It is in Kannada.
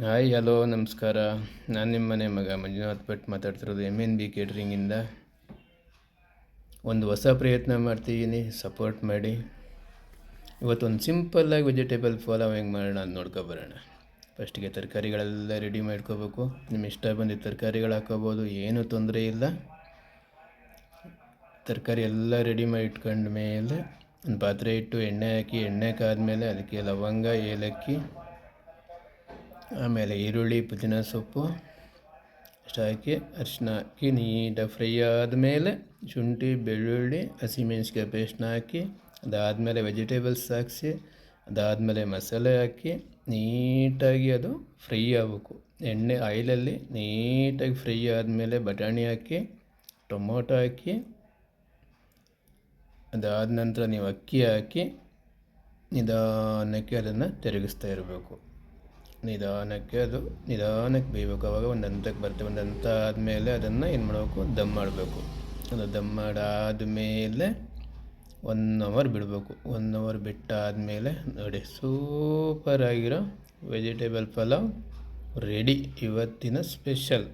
ಹಾಯ್ ಹಲೋ ನಮಸ್ಕಾರ. ನಾನು ನಿಮ್ಮ ಮನೆ ಮಗ ಮಂಜುನಾಥ್ ಭಟ್ ಮಾತಾಡ್ತಿರೋದು MNB ಕೇಟ್ರಿಂಗಿಂದ. ಒಂದು ಹೊಸ ಪ್ರಯತ್ನ ಮಾಡ್ತಿದ್ದೀನಿ, ಸಪೋರ್ಟ್ ಮಾಡಿ. ಇವತ್ತೊಂದು ಸಿಂಪಲ್ಲಾಗಿ ವೆಜಿಟೇಬಲ್ ಪಲಾವ್ ಹೆಂಗೆ ಮಾಡೋಣ ಅಂತ ನೋಡ್ಕೊಬರೋಣ. ಫಸ್ಟಿಗೆ ತರಕಾರಿಗಳೆಲ್ಲ ರೆಡಿ ಮಾಡ್ಕೋಬೇಕು. ನಿಮ್ಮ ಇಷ್ಟ ಬಂದಿದ್ದ ತರಕಾರಿಗಳು ಹಾಕೋಬೋದು, ಏನೂ ತೊಂದರೆ ಇಲ್ಲ. ತರಕಾರಿ ಎಲ್ಲ ರೆಡಿ ಮಾಡಿ ಇಟ್ಕೊಂಡ ಮೇಲೆ ಒಂದು ಪಾತ್ರೆ ಇಟ್ಟು ಎಣ್ಣೆ ಹಾಕಿ, ಎಣ್ಣೆ ಕಾದ್ಮೇಲೆ ಅದಕ್ಕೆ ಲವಂಗ, ಏಲಕ್ಕಿ, ಆಮೇಲೆ ಈರುಳ್ಳಿ, ಪುದೀನ ಸೊಪ್ಪು ಅಷ್ಟು ಹಾಕಿ ಅರಿಶಿನ ಹಾಕಿ ನೀಟಾಗಿ ಫ್ರೈ ಆದಮೇಲೆ ಶುಂಠಿ, ಬೆಳ್ಳುಳ್ಳಿ, ಹಸಿಮೆಣ್ಸಿಕಾಯಿ ಪೇಸ್ಟ್ನ ಹಾಕಿ, ಅದಾದಮೇಲೆ ವೆಜಿಟೇಬಲ್ಸ್ ಹಾಕಿಸಿ, ಅದಾದಮೇಲೆ ಮಸಾಲೆ ಹಾಕಿ ನೀಟಾಗಿ ಅದು ಫ್ರೈ ಆಗಬೇಕು. ಆಯಿಲಲ್ಲಿ ನೀಟಾಗಿ ಫ್ರೈ ಆದಮೇಲೆ ಬಟಾಣಿ ಹಾಕಿ, ಟೊಮೊಟೊ ಹಾಕಿ, ಅದಾದ ನಂತರ ನೀವು ಅಕ್ಕಿ ಹಾಕಿ ನಿಧಾನಕ್ಕೆ ಅದನ್ನು ತಿರುಗಿಸ್ತಾ ಇರಬೇಕು. ನಿಧಾನಕ್ಕೆ ಬೇಯಬೇಕು. ಆವಾಗ ಒಂದು ಹಂತಕ್ಕೆ ಬರ್ತವೆ. ಒಂದು ಹಂತ ಆದಮೇಲೆ ಅದನ್ನು ಏನು ಮಾಡಬೇಕು, ದಮ್ ಮಾಡಬೇಕು. ಅದು ದಮ್ ಮಾಡಾದಮೇಲೆ 1 ಅವರ್ ಬಿಡಬೇಕು. 1 ಅವರ್ ಬಿಟ್ಟಾದಮೇಲೆ ನೋಡಿ, ಸೂಪರಾಗಿರೋ ವೆಜಿಟೇಬಲ್ ಪಲಾವ್ ರೆಡಿ. ಇವತ್ತಿನ ಸ್ಪೆಷಲ್.